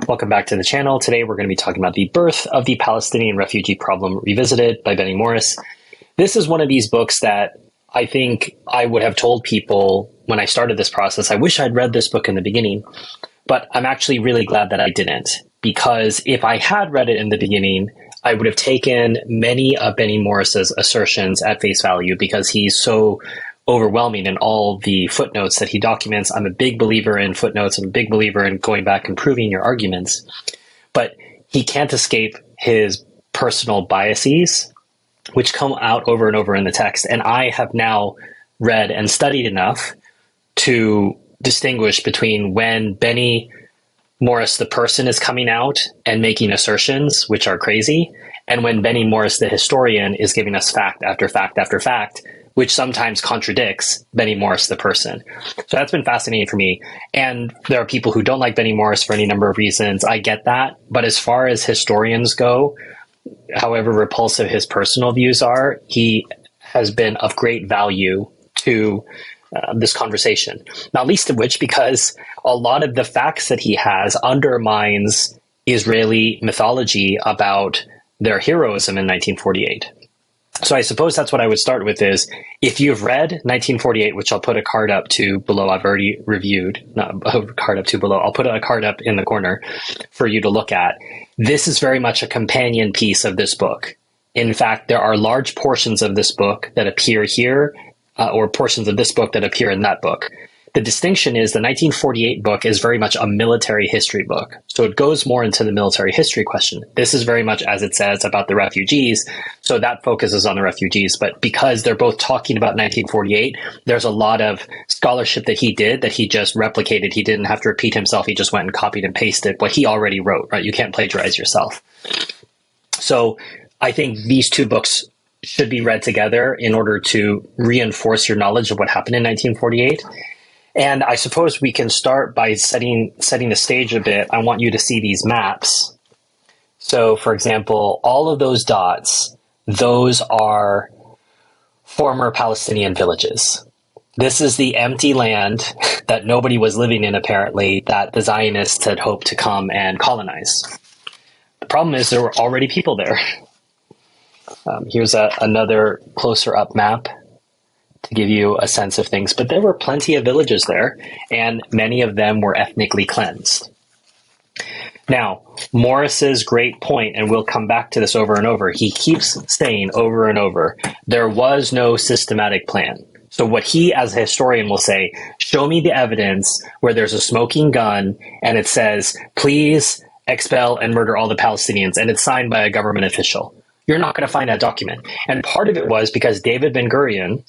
Welcome back to the channel. Today we're going to be talking about The Birth of the Palestinian Refugee Problem Revisited by Refuting Morris. This is one of these books that I think I would have told people when I started this process, I wish I'd read this book in the beginning, but I'm actually really glad that I didn't, because if I had read it in the beginning, I would have taken many of Refuting Morris's assertions at face value because he's so overwhelming in all the footnotes that he documents. I'm a big believer in footnotes. I'm a big believer in going back and proving your arguments. But he can't escape his personal biases, which come out over and over in the text. And I have now read and studied enough to distinguish between when Benny Morris, the person, is coming out and making assertions, which are crazy, and when Refuting Morris, the historian, is giving us fact after fact after fact, which sometimes contradicts Refuting Morris, the person. So that's been fascinating for me. And there are people who don't like Refuting Morris for any number of reasons. I get that. But as far as historians go, however repulsive his personal views are, he has been of great value to this conversation. Not least of which because a lot of the facts that he has undermines Israeli mythology about their heroism in 1948. So I suppose that's what I would start with is, if you've read 1948, which I'll put a card up to below, I've already reviewed, not a card up to below, I'll put a card up in the corner for you to look at. This is very much a companion piece of this book. In fact, there are large portions of this book that appear here, or portions of this book that appear in that book. The distinction is the 1948 book is very much a military history book. So it goes more into the military history question. This is very much, as it says, about the refugees. So that focuses on the refugees. But because they're both talking about 1948, there's a lot of scholarship that he did that he just replicated. He didn't have to repeat himself. He just went and copied and pasted what he already wrote, right? You can't plagiarize yourself. So I think these two books should be read together in order to reinforce your knowledge of what happened in 1948. And I suppose we can start by setting the stage a bit. I want you to see these maps. So, for example, all of those dots, those are former Palestinian villages. This is the empty land that nobody was living in, apparently, that the Zionists had hoped to come and colonize. The problem is there were already people there. Here's another closer up map to give you a sense of things. But there were plenty of villages there, and many of them were ethnically cleansed. Now, Morris's great point, and we'll come back to this over and over, he keeps saying over and over, there was no systematic plan. So what he, as a historian, will say, show me the evidence where there's a smoking gun and it says, please expel and murder all the Palestinians, and it's signed by a government official. You're not going to find that document. And part of it was because David Ben-Gurion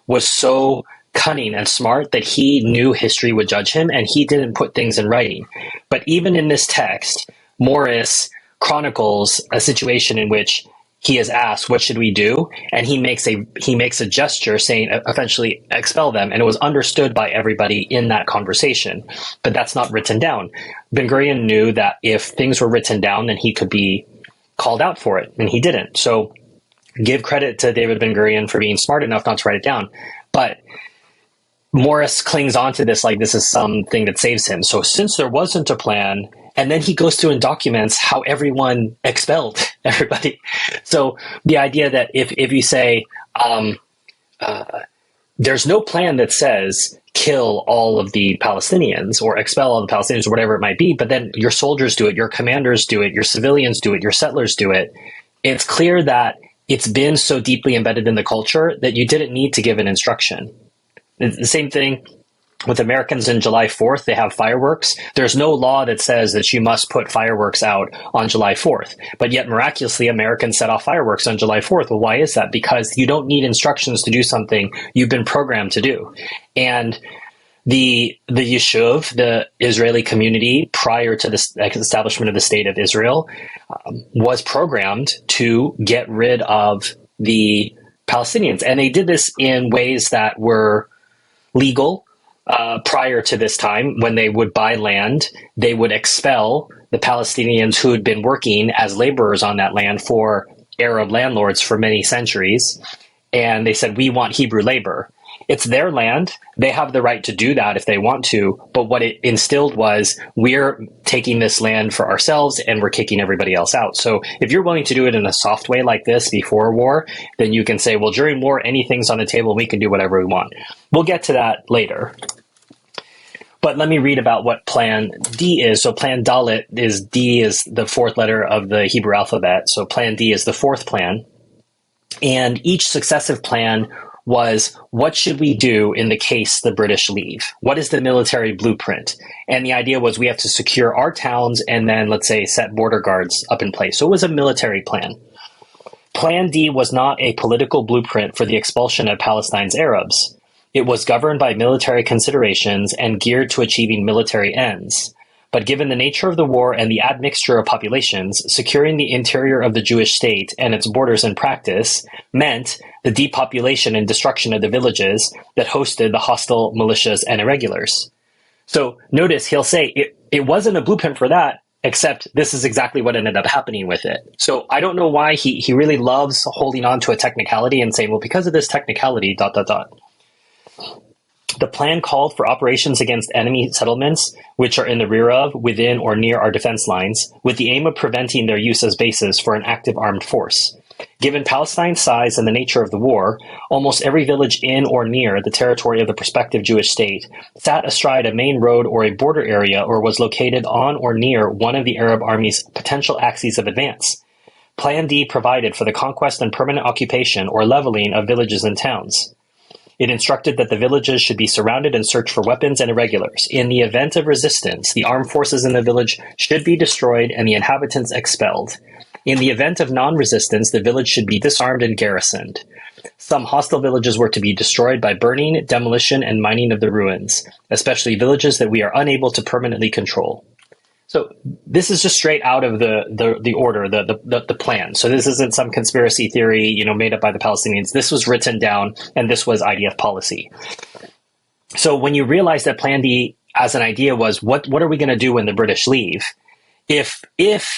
was so cunning and smart that he knew history would judge him, and he didn't put things in writing. But even in this text, Morris chronicles a situation in which he is asked, what should we do? And he makes a gesture saying, essentially, expel them. And it was understood by everybody in that conversation. But that's not written down. Ben-Gurion knew that if things were written down, then he could be called out for it, and he didn't. So give credit to David Ben-Gurion for being smart enough not to write it down. But Morris clings on to this like this is something that saves him. So since there wasn't a plan, and then he goes through and documents how everyone expelled everybody. So the idea that if you say, there's no plan that says kill all of the Palestinians or expel all the Palestinians or whatever it might be, but then your soldiers do it, your commanders do it, your civilians do it, your settlers do it. It's clear that it's been so deeply embedded in the culture that you didn't need to give an instruction. It's the same thing with Americans in July 4th. They have fireworks. There's no law that says that you must put fireworks out on July 4th. But yet miraculously, Americans set off fireworks on July 4th. Well, why is that? Because you don't need instructions to do something you've been programmed to do. And the Yishuv, the Israeli community prior to the establishment of the state of Israel, was programmed to get rid of the Palestinians. And they did this in ways that were legal. Prior to this time, when they would buy land, they would expel the Palestinians who had been working as laborers on that land for Arab landlords for many centuries. And they said, we want Hebrew labor. It's their land. They have the right to do that if they want to. But what it instilled was, we're taking this land for ourselves and we're kicking everybody else out. So if you're willing to do it in a soft way like this before war, then you can say, well, during war, anything's on the table. We can do whatever we want. We'll get to that later. But let me read about what Plan D is. So Plan Dalet is, D is the fourth letter of the Hebrew alphabet. So Plan D is the fourth plan. And each successive plan was, what should we do in the case the British leave? What is the military blueprint? And the idea was, we have to secure our towns and then, let's say, set border guards up in place. So it was a military plan. Plan D was not a political blueprint for the expulsion of Palestine's Arabs. It was governed by military considerations and geared to achieving military ends. But given the nature of the war and the admixture of populations, securing the interior of the Jewish state and its borders in practice meant the depopulation and destruction of the villages that hosted the hostile militias and irregulars. So notice he'll say it wasn't a blueprint for that, except this is exactly what ended up happening with it. So I don't know why he really loves holding on to a technicality and saying, well, because of this technicality, ... The plan called for operations against enemy settlements, which are in the rear of, within, or near our defense lines, with the aim of preventing their use as bases for an active armed force. Given Palestine's size and the nature of the war, almost every village in or near the territory of the prospective Jewish state sat astride a main road or a border area, or was located on or near one of the Arab army's potential axes of advance. Plan D provided for the conquest and permanent occupation or leveling of villages and towns. It instructed that the villages should be surrounded and searched for weapons and irregulars. In the event of resistance, the armed forces in the village should be destroyed and the inhabitants expelled. In the event of non-resistance, the village should be disarmed and garrisoned. Some hostile villages were to be destroyed by burning, demolition, and mining of the ruins, especially villages that we are unable to permanently control. So this is just straight out of the order, the plan. So this isn't some conspiracy theory, made up by the Palestinians. This was written down, and this was IDF policy. So when you realize that Plan D as an idea was, what are we going to do when the British leave? If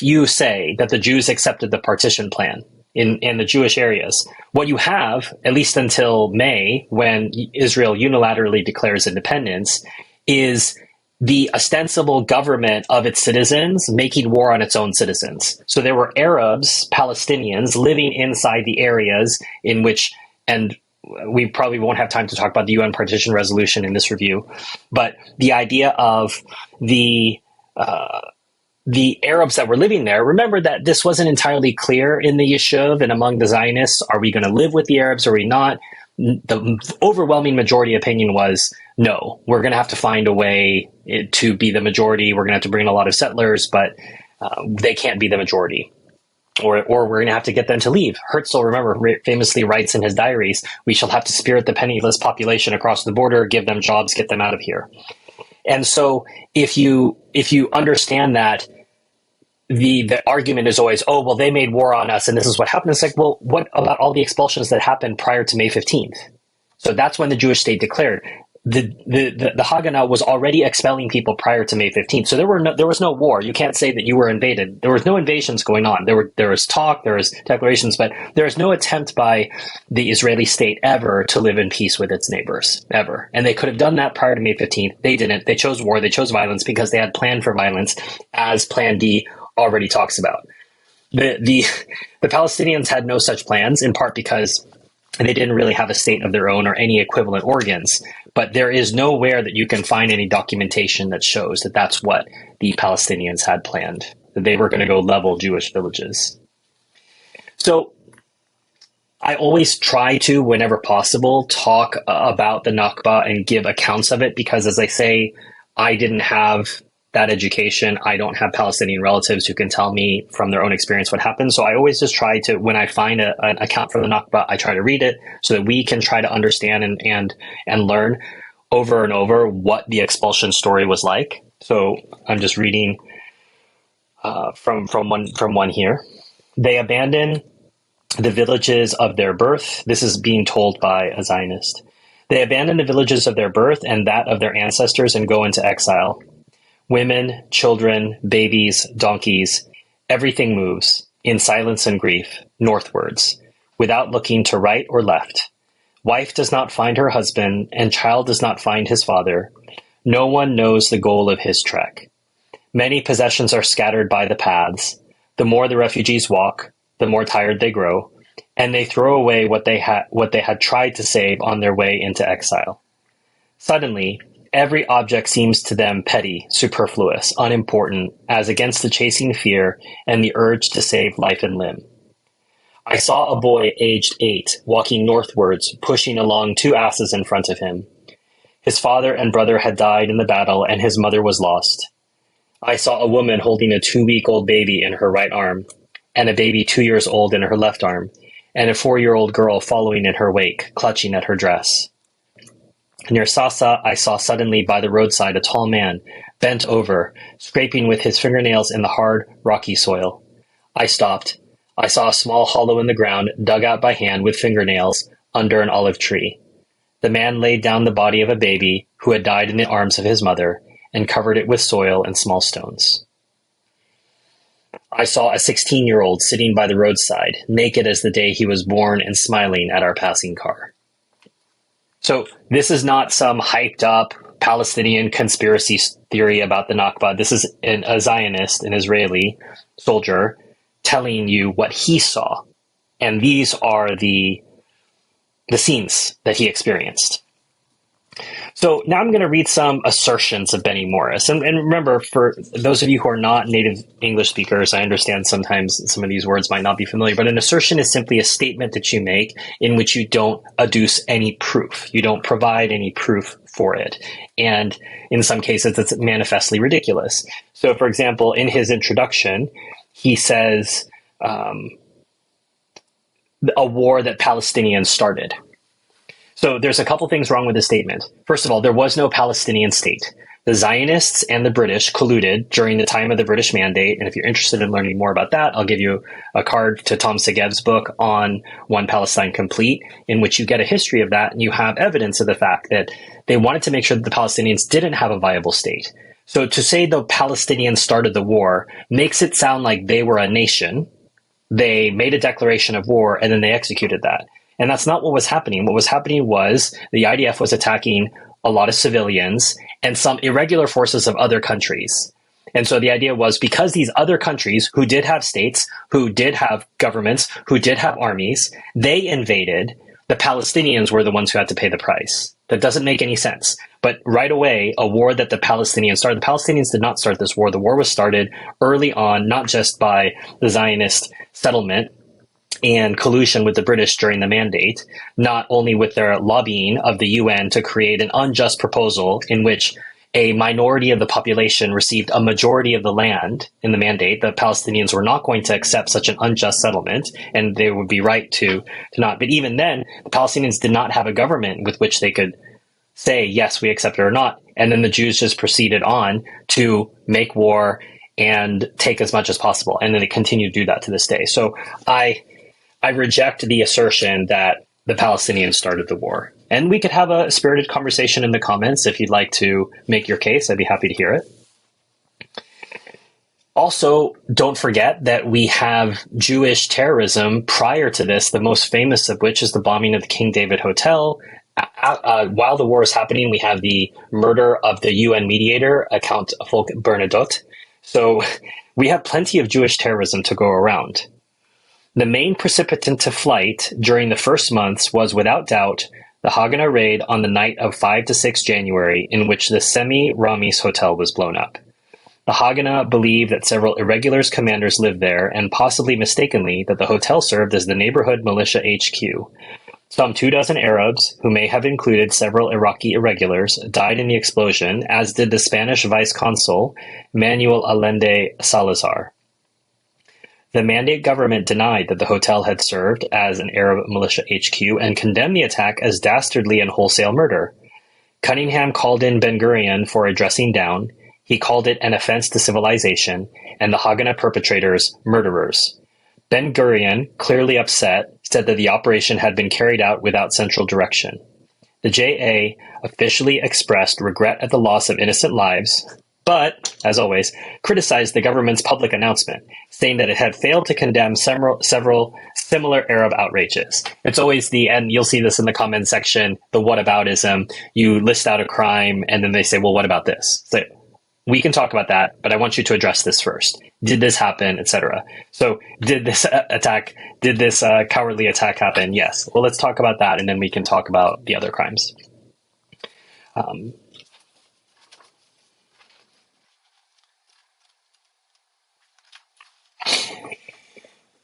you say that the Jews accepted the partition plan in the Jewish areas, what you have, at least until May, when Israel unilaterally declares independence, is the ostensible government of its citizens making war on its own citizens. So there were Arabs, Palestinians, living inside the areas in which, and we probably won't have time to talk about the UN partition resolution in this review, but the idea of the Arabs that were living there, remember that this wasn't entirely clear in the Yishuv and among the Zionists. Are we going to live with the Arabs or are we not? The overwhelming majority opinion was, no, we're going to have to find a way to be the majority. We're going to have to bring in a lot of settlers, but they can't be the majority. Or we're going to have to get them to leave. Herzl, remember, famously writes in his diaries, we shall have to spirit the penniless population across the border, give them jobs, get them out of here. And so if you understand that the argument is always, oh, well, they made war on us and this is what happened. It's like, well, what about all the expulsions that happened prior to May 15th? So that's when the Jewish state declared. The Haganah was already expelling people prior to May 15th. So there was no war. You can't say that you were invaded. There was no invasions going on. There was talk, there was declarations, but there was no attempt by the Israeli state ever to live in peace with its neighbors, ever. And they could have done that prior to May 15th. They didn't. They chose war. They chose violence because they had planned for violence, as Plan D already talks about. The Palestinians had no such plans, in part because they didn't really have a state of their own or any equivalent organs. But there is nowhere that you can find any documentation that shows that that's what the Palestinians had planned, that they were going to go level Jewish villages. So I always try to, whenever possible, talk about the Nakba and give accounts of it, because as I say, I didn't have that education. I don't have Palestinian relatives who can tell me from their own experience what happened. So I always just try to, when I find an account for the Nakba, I try to read it so that we can try to understand and learn over and over what the expulsion story was like. So I'm just reading from one here. They abandon the villages of their birth. This is being told by a Zionist. They abandon the villages of their birth and that of their ancestors and go into exile. Women, children, babies, donkeys, everything moves, in silence and grief, northwards, without looking to right or left. Wife does not find her husband, and child does not find his father. No one knows the goal of his trek. Many possessions are scattered by the paths. The more the refugees walk, the more tired they grow, and they throw away what they had tried to save on their way into exile. Suddenly, every object seems to them petty, superfluous, unimportant, as against the chasing fear and the urge to save life and limb. I saw a boy aged 8 walking northwards, pushing along 2 asses in front of him. His father and brother had died in the battle, and his mother was lost. I saw a woman holding a 2-week-old baby in her right arm, and a baby 2 years old in her left arm, and a 4-year-old girl following in her wake, clutching at her dress. Near Sasa, I saw suddenly by the roadside a tall man, bent over, scraping with his fingernails in the hard, rocky soil. I stopped. I saw a small hollow in the ground, dug out by hand with fingernails, under an olive tree. The man laid down the body of a baby who had died in the arms of his mother, and covered it with soil and small stones. I saw a 16-year-old sitting by the roadside, naked as the day he was born and smiling at our passing car. So this is not some hyped up Palestinian conspiracy theory about the Nakba. This is a Zionist, an Israeli soldier, telling you what he saw. And these are the scenes that he experienced. So now I'm going to read some assertions of Benny Morris. And remember, for those of you who are not native English speakers, I understand sometimes some of these words might not be familiar, but an assertion is simply a statement that you make in which you don't adduce any proof. You don't provide any proof for it. And in some cases, it's manifestly ridiculous. So, for example, in his introduction, he says, a war that Palestinians started. So there's a couple things wrong with this statement. First of all, there was no Palestinian state. The Zionists and the British colluded during the time of the British Mandate. And if you're interested in learning more about that, I'll give you a card to Tom Segev's book on One Palestine Complete, in which you get a history of that. And you have evidence of the fact that they wanted to make sure that the Palestinians didn't have a viable state. So to say the Palestinians started the war makes it sound like they were a nation. They made a declaration of war and then they executed that. And that's not what was happening. What was happening was the IDF was attacking a lot of civilians and some irregular forces of other countries. And so the idea was, because these other countries who did have states, who did have governments, who did have armies, they invaded, the Palestinians were the ones who had to pay the price. That doesn't make any sense. But right away, a war that the Palestinians started, the Palestinians did not start this war. The war was started early on, not just by the Zionist settlement and collusion with the British during the Mandate, not only with their lobbying of the UN to create an unjust proposal in which a minority of the population received a majority of the land in the Mandate. The Palestinians were not going to accept such an unjust settlement, and they would be right to not. But even then, the Palestinians did not have a government with which they could say, yes, we accept it or not. And then the Jews just proceeded on to make war and take as much as possible. And then they continue to do that to this day. So I reject the assertion that the Palestinians started the war. And we could have a spirited conversation in the comments if you'd like to make your case. I'd be happy to hear it. Also, don't forget that we have Jewish terrorism prior to this, the most famous of which is the bombing of the King David Hotel. While the war is happening, we have the murder of the UN mediator, Count Volk Bernadotte. So we have plenty of Jewish terrorism to go around. The main precipitant to flight during the first months was, without doubt, the Haganah raid on the night of 5 to 6 January, in which the Semi-Ramis Hotel was blown up. The Haganah believed that several irregulars commanders lived there, and possibly mistakenly that the hotel served as the neighborhood militia HQ. Some 24 Arabs, who may have included several Iraqi irregulars, died in the explosion, as did the Spanish vice-consul, Manuel Allende Salazar. The Mandate government denied that the hotel had served as an Arab militia HQ and condemned the attack as dastardly and wholesale murder. Cunningham called in Ben-Gurion for a dressing down. He called it an offense to civilization, and the Haganah perpetrators murderers. Ben-Gurion, clearly upset, said that the operation had been carried out without central direction. The JA officially expressed regret at the loss of innocent lives, but, as always, criticized the government's public announcement, saying that it had failed to condemn several similar Arab outrages. It's always and you'll see this in the comment section, the whataboutism. You list out a crime, and then they say, well, what about this? So we can talk about that, but I want you to address this first. Did this happen, etc.? So did this cowardly attack happen? Yes. Well, let's talk about that, and then we can talk about the other crimes.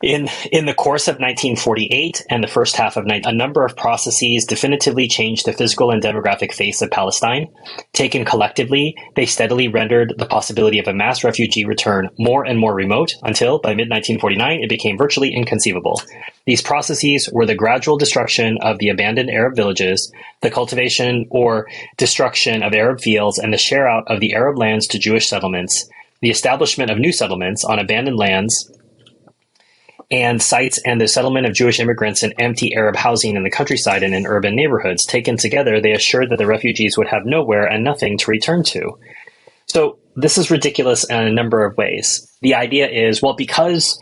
In the course of 1948 and the first half of a number of processes definitively changed the physical and demographic face of Palestine. Taken collectively, they steadily rendered the possibility of a mass refugee return more and more remote until, by mid-1949, it became virtually inconceivable. These processes were the gradual destruction of the abandoned Arab villages, the cultivation or destruction of Arab fields, and the share out of the Arab lands to Jewish settlements, the establishment of new settlements on abandoned lands and sites, and the settlement of Jewish immigrants in empty Arab housing in the countryside and in urban neighborhoods. Taken together, they assured that the refugees would have nowhere and nothing to return to. So this is ridiculous in a number of ways. The idea is, well, because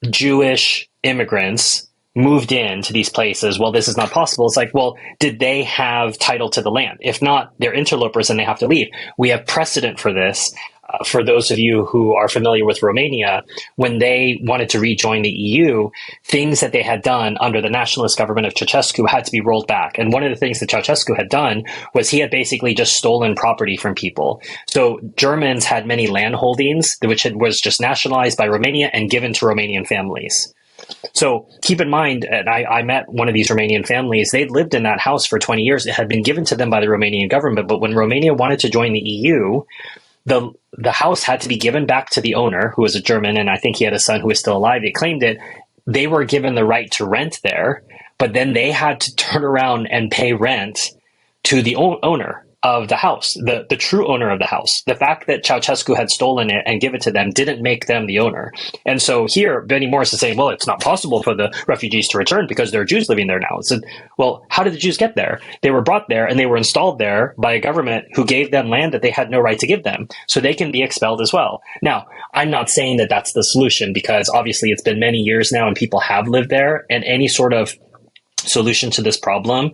Jewish immigrants moved into these places, well, this is not possible. It's like, well, did they have title to the land? If not, they're interlopers and they have to leave. We have precedent for this. For those of you who are familiar with Romania, when they wanted to rejoin the EU, things that they had done under the nationalist government of Ceausescu had to be rolled back. And one of the things that Ceausescu had done was he had basically just stolen property from people. So Germans had many land holdings, which was just nationalized by Romania and given to Romanian families. So keep in mind, and I met one of these Romanian families. They'd lived in that house for 20 years. It had been given to them by the Romanian government. But when Romania wanted to join the EU, the house had to be given back to the owner, who was a German, and I think he had a son who was still alive. They claimed it. They were given the right to rent there, but then they had to turn around and pay rent to the owner of the house, the true owner of the house. The fact that Ceausescu had stolen it and given it to them didn't make them the owner. And so here, Benny Morris is saying, well, it's not possible for the refugees to return because there are Jews living there now. So, well, how did the Jews get there? They were brought there and they were installed there by a government who gave them land that they had no right to give them. So they can be expelled as well. Now, I'm not saying that that's the solution, because obviously it's been many years now and people have lived there, and any sort of solution to this problem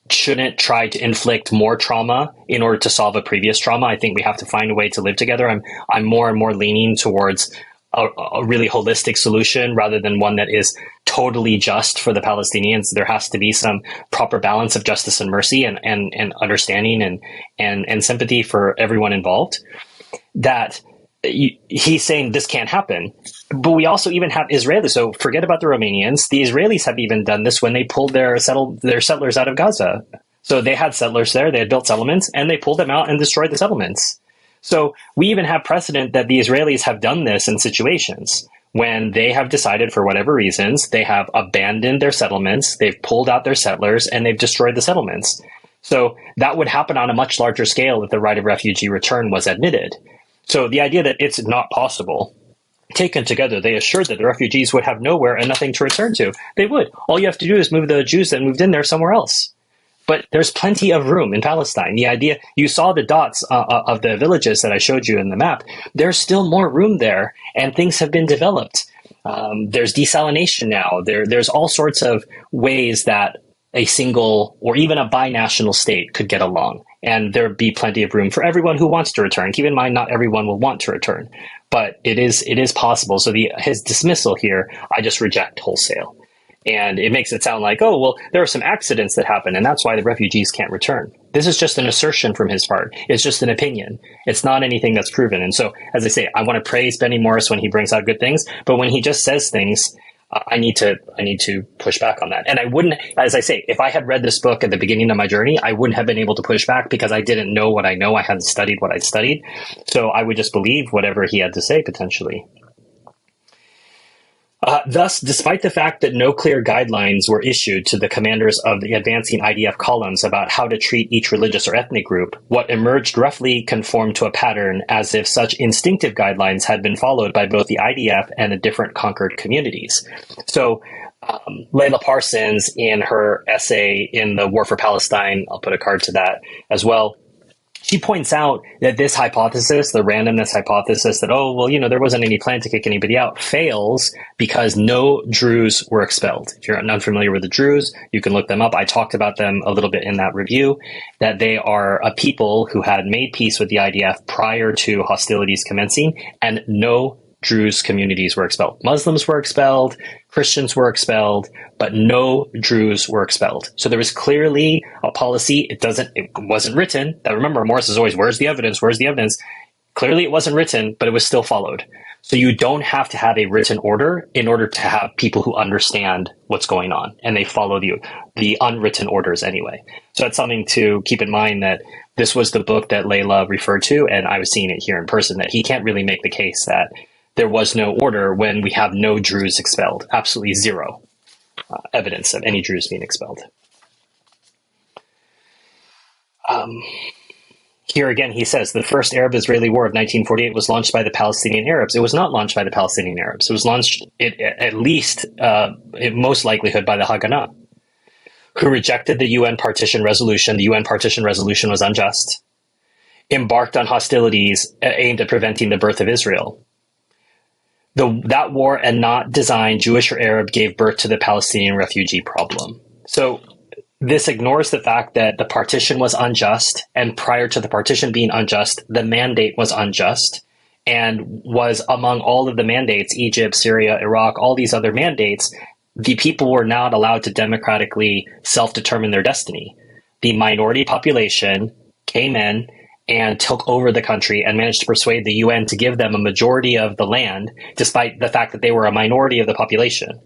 shouldn't try to inflict more trauma in order to solve a previous trauma. I think we have to find a way to live together. I'm more and more leaning towards a really holistic solution rather than one that is totally just for the Palestinians. There has to be some proper balance of justice and mercy and understanding and sympathy for everyone involved. That he's saying this can't happen. But we also even have Israelis. So forget about the Romanians. The Israelis have even done this when they pulled their settlers out of Gaza. So they had settlers there. They had built settlements, and they pulled them out and destroyed the settlements. So we even have precedent that the Israelis have done this in situations when they have decided, for whatever reasons, they have abandoned their settlements, they've pulled out their settlers, and they've destroyed the settlements. So that would happen on a much larger scale if the right of refugee return was admitted. So the idea that it's not possible, taken together, they assured that the refugees would have nowhere and nothing to return to. They would. All you have to do is move the Jews that moved in there somewhere else. But there's plenty of room in Palestine. The idea, you saw the dots of the villages that I showed you in the map. There's still more room there, and things have been developed. There's desalination now. There's all sorts of ways that a single or even a binational state could get along. And there'd be plenty of room for everyone who wants to return. Keep in mind, not everyone will want to return, but it is possible. So his dismissal here, I just reject wholesale. And it makes it sound like, oh, well, there are some accidents that happen, and that's why the refugees can't return. This is just an assertion from his part. It's just an opinion. It's not anything that's proven. And so, as I say, I want to praise Benny Morris when he brings out good things, but when he just says things, I need to push back on that. And I wouldn't, as I say, if I had read this book at the beginning of my journey, I wouldn't have been able to push back because I didn't know what I know. I hadn't studied what I'd studied. So I would just believe whatever he had to say, potentially. Thus, despite the fact that no clear guidelines were issued to the commanders of the advancing IDF columns about how to treat each religious or ethnic group, what emerged roughly conformed to a pattern as if such instinctive guidelines had been followed by both the IDF and the different conquered communities. So Layla Parsons, in her essay in the War for Palestine, I'll put a card to that as well, she points out that this hypothesis, the randomness hypothesis that, oh, well, there wasn't any plan to kick anybody out, fails because no Druze were expelled. If you're unfamiliar with the Druze, you can look them up. I talked about them a little bit in that review, that they are a people who had made peace with the IDF prior to hostilities commencing, and no Druze communities were expelled. Muslims were expelled, Christians were expelled, but no Druze were expelled. So there was clearly a policy. It wasn't written. That, remember, Morris is always, where's the evidence? Where's the evidence? Clearly it wasn't written, but it was still followed. So you don't have to have a written order in order to have people who understand what's going on, and they follow the unwritten orders anyway. So that's something to keep in mind, that this was the book that Layla referred to, and I was seeing it here in person, that he can't really make the case that there was no order when we have no Druze expelled. Absolutely zero evidence of any Druze being expelled. Here again, he says, the first Arab-Israeli war of 1948 was launched by the Palestinian Arabs. It was not launched by the Palestinian Arabs. It was launched, at least, in most likelihood, by the Haganah, who rejected the UN partition resolution. The UN partition resolution was unjust, embarked on hostilities aimed at preventing the birth of Israel. That war, and not design, Jewish or Arab, gave birth to the Palestinian refugee problem. So this ignores the fact that the partition was unjust, and prior to the partition being unjust, the mandate was unjust, and was among all of the mandates, Egypt, Syria, Iraq, all these other mandates, the people were not allowed to democratically self-determine their destiny. The minority population came in and took over the country and managed to persuade the UN to give them a majority of the land, despite the fact that they were a minority of the population.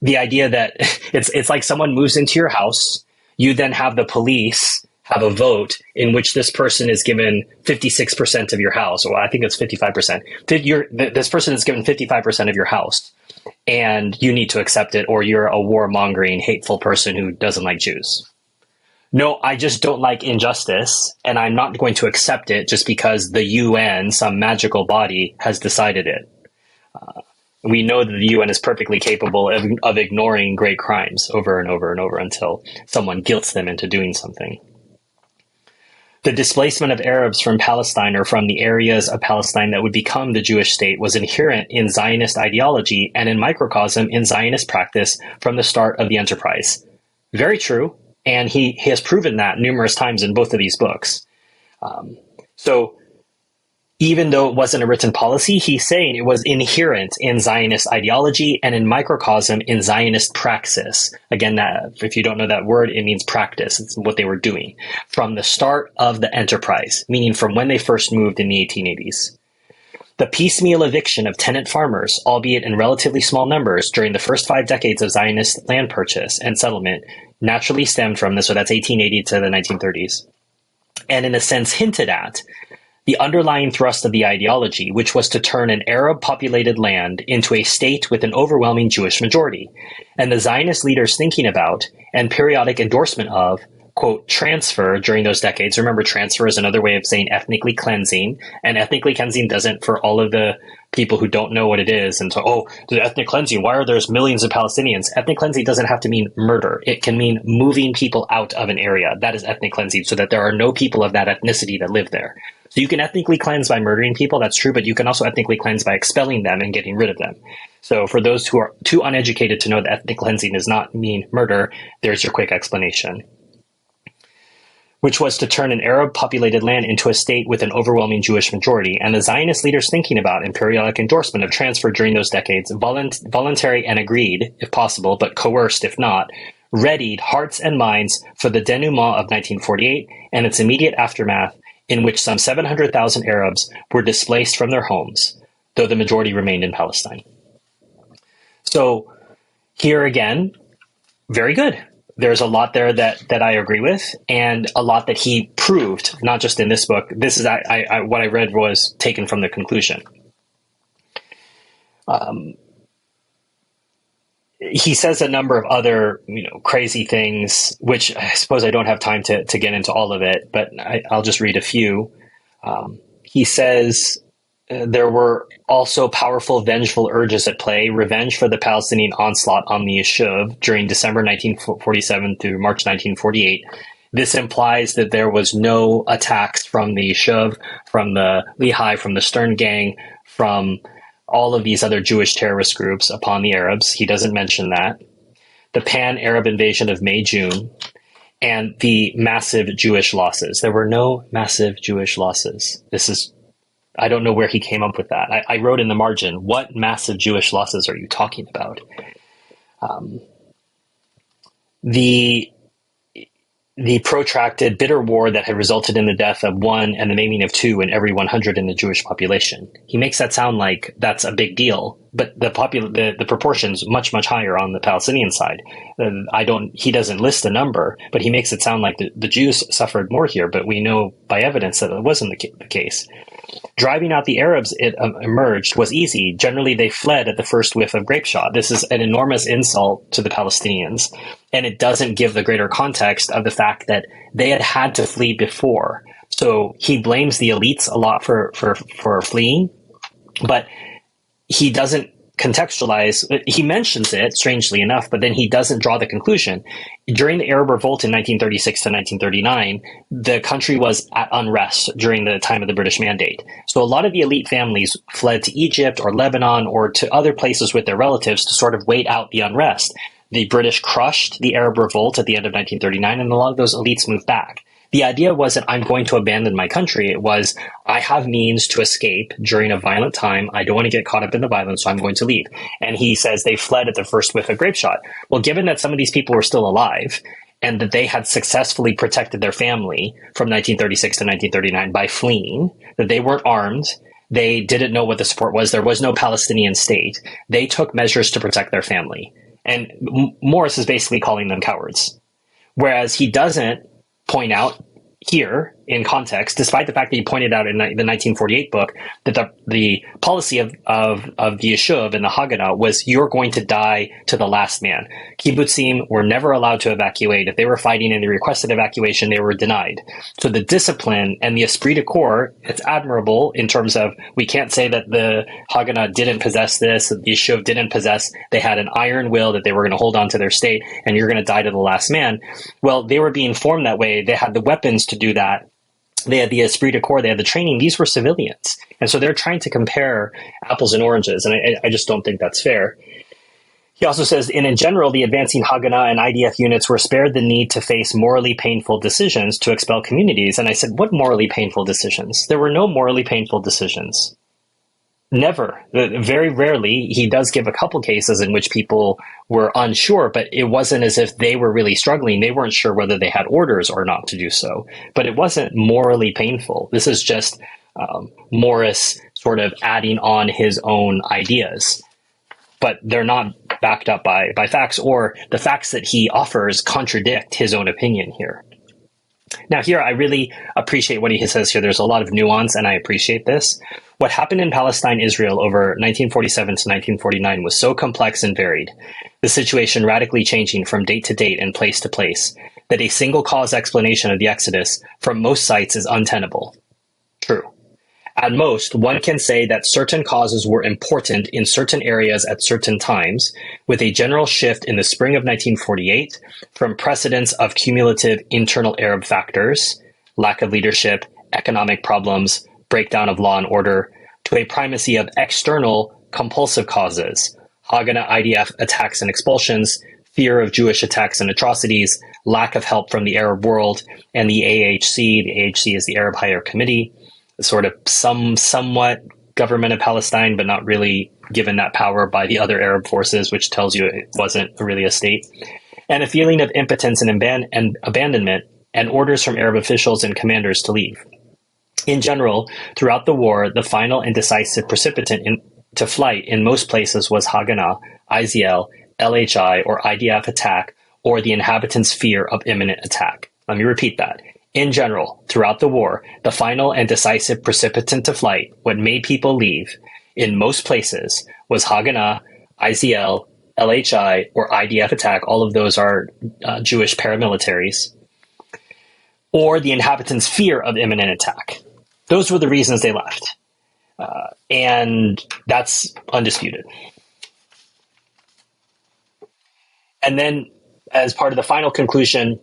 The idea that it's like someone moves into your house, you then have the police have a vote in which this person is given 56% of your house, or I think it's 55%. This person is given 55% of your house, and you need to accept it, or you're a warmongering, hateful person who doesn't like Jews. No, I just don't like injustice, and I'm not going to accept it just because the UN, some magical body, has decided it. We know that the UN is perfectly capable of ignoring great crimes over and over and over until someone guilts them into doing something. The displacement of Arabs from Palestine, or from the areas of Palestine that would become the Jewish state, was inherent in Zionist ideology and in microcosm in Zionist practice from the start of the enterprise. Very true, and he has proven that numerous times in both of these books. So even though it wasn't a written policy, he's saying it was inherent in Zionist ideology and in microcosm in Zionist praxis. Again, if you don't know that word, it means practice. It's what they were doing from the start of the enterprise, meaning from when they first moved in the 1880s. The piecemeal eviction of tenant farmers, albeit in relatively small numbers, during the first 5 decades of Zionist land purchase and settlement naturally stemmed from this, so that's 1880 to the 1930s, and in a sense hinted at the underlying thrust of the ideology, which was to turn an Arab-populated land into a state with an overwhelming Jewish majority, and the Zionist leaders thinking about and periodic endorsement of, quote, transfer during those decades. Remember, transfer is another way of saying ethnically cleansing, and ethnically cleansing doesn't, for all of the people who don't know what it is, and so, oh, the ethnic cleansing, why are there millions of Palestinians? Ethnic cleansing doesn't have to mean murder. It can mean moving people out of an area. That is ethnic cleansing, so that there are no people of that ethnicity that live there. So you can ethnically cleanse by murdering people, that's true, but you can also ethnically cleanse by expelling them and getting rid of them. So for those who are too uneducated to know that ethnic cleansing does not mean murder, there's your quick explanation. Which was to turn an Arab-populated land into a state with an overwhelming Jewish majority, and the Zionist leaders thinking about and periodic endorsement of transfer during those decades, voluntary and agreed, if possible, but coerced if not, readied hearts and minds for the denouement of 1948 and its immediate aftermath, in which some 700,000 Arabs were displaced from their homes, though the majority remained in Palestine. So here again, very good. There's a lot there that I agree with, and a lot that he proved, not just in this book. This is what I read was taken from the conclusion. He says a number of other, crazy things, which I suppose I don't have time to get into all of it, but I'll just read a few. He says there were also powerful vengeful urges at play, revenge for the Palestinian onslaught on the Yishuv during December 1947 through March 1948, This implies that there was no attacks from the Shuv, from the Lehi, from the Stern Gang, from all of these other Jewish terrorist groups upon the Arabs. He doesn't mention that. The pan-Arab invasion of May, June, and the massive Jewish losses. There were no massive Jewish losses. I don't know where he came up with that. I wrote in the margin, what massive Jewish losses are you talking about? The protracted, bitter war that had resulted in the death of 1 and the maiming of 2 in every 100 in the Jewish population. He makes that sound like that's a big deal, but the proportion's much, much higher on the Palestinian side. He doesn't list a number, but he makes it sound like the Jews suffered more here, but we know by evidence that it wasn't the case. Driving out the Arabs, it emerged, was easy. Generally, they fled at the first whiff of grape shot. This is an enormous insult to the Palestinians, and it doesn't give the greater context of the fact that they had to flee before. So he blames the elites a lot for fleeing, but he doesn't contextualize. He mentions it, strangely enough, but then he doesn't draw the conclusion. During the Arab Revolt in 1936 to 1939, the country was at unrest during the time of the British Mandate. So a lot of the elite families fled to Egypt or Lebanon or to other places with their relatives to sort of wait out the unrest. The British crushed the Arab Revolt at the end of 1939, and a lot of those elites moved back. The idea wasn't, I'm going to abandon my country. It was, I have means to escape during a violent time. I don't want to get caught up in the violence, so I'm going to leave. And he says they fled at the first whiff of grape shot. Well, given that some of these people were still alive and that they had successfully protected their family from 1936 to 1939 by fleeing, that they weren't armed, they didn't know what the support was, there was no Palestinian state, they took measures to protect their family. And Morris is basically calling them cowards. Whereas he doesn't point out here in context, despite the fact that he pointed out in the 1948 book that the policy of the Yishuv and the Haganah was you're going to die to the last man. Kibbutzim were never allowed to evacuate. If they were fighting and they requested evacuation, they were denied. So the discipline and the esprit de corps, it's admirable in terms of we can't say that the Haganah didn't possess this, the Yishuv didn't possess. They had an iron will that they were going to hold on to their state and you're going to die to the last man. Well, they were being formed that way. They had the weapons to do that. They had the esprit de corps, they had the training. These were civilians. And so they're trying to compare apples and oranges. And I just don't think that's fair. He also says, in general, the advancing Haganah and IDF units were spared the need to face morally painful decisions to expel communities. And I said, what morally painful decisions? There were no morally painful decisions. Never. Very rarely. He does give a couple cases in which people were unsure, but it wasn't as if they were really struggling. They weren't sure whether they had orders or not to do so. But it wasn't morally painful. This is just Morris sort of adding on his own ideas. But they're not backed up by facts, or the facts that he offers contradict his own opinion here. Now here, I really appreciate what he says here. There's a lot of nuance, and I appreciate this. What happened in Palestine, Israel over 1947 to 1949 was so complex and varied, the situation radically changing from date to date and place to place, that a single cause explanation of the exodus from most sites is untenable. True. At most, one can say that certain causes were important in certain areas at certain times, with a general shift in the spring of 1948 from precedents of cumulative internal Arab factors, lack of leadership, economic problems, breakdown of law and order, to a primacy of external compulsive causes, Haganah IDF attacks and expulsions, fear of Jewish attacks and atrocities, lack of help from the Arab world, and the AHC. The AHC is the Arab Higher Committee, sort of somewhat government of Palestine, but not really given that power by the other Arab forces, which tells you it wasn't really a state, and a feeling of impotence and abandonment, and orders from Arab officials and commanders to leave. In general, throughout the war, the final and decisive precipitant to flight in most places was Haganah, IZL, LHI, or IDF attack, or the inhabitants' fear of imminent attack. Let me repeat that. In general, throughout the war, the final and decisive precipitant to flight, what made people leave, in most places, was Haganah, IZL, LHI, or IDF attack. All of those are Jewish paramilitaries. Or the inhabitants' fear of imminent attack. Those were the reasons they left. And that's undisputed. And then, as part of the final conclusion,